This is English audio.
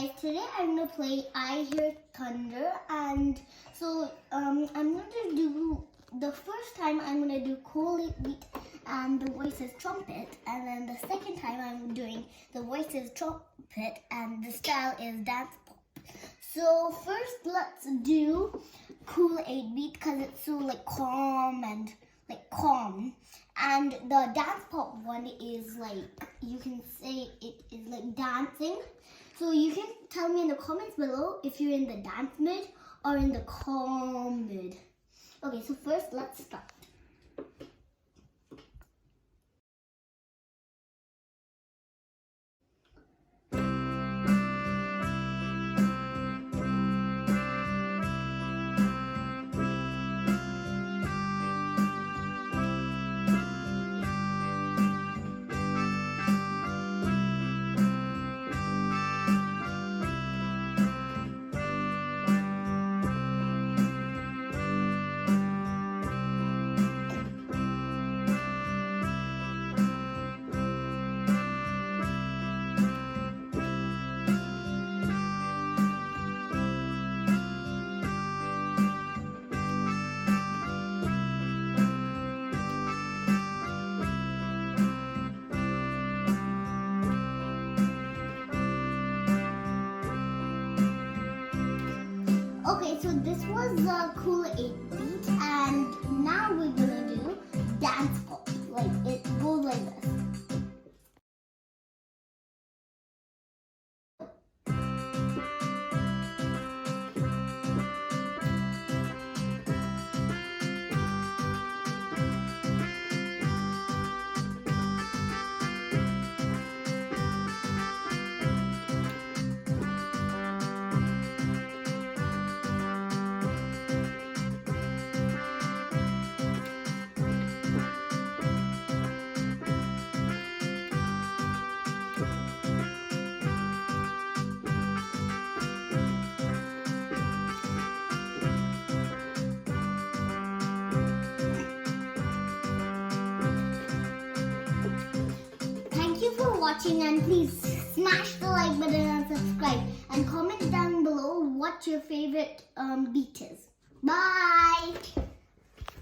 guys, today I'm gonna play I Hear Thunder, and so I'm gonna do the first time I'm gonna do Cool 8 Beat and the voice is trumpet, and then the second time I'm doing the voice is trumpet and the style is dance pop. So first let's do Cool 8 Beat because it's so calm and calm. And the dance pop one is you can say it is dancing. So you can tell me in the comments below if you're in the dance mood or in the calm mood. Okay, so first let's start. Okay, so this was the Cool 8 Beat, and now we're gonna do dance pop. It goes like this. Thank you for watching, and please smash the like button and subscribe, and comment down below what your favorite beat is. Bye!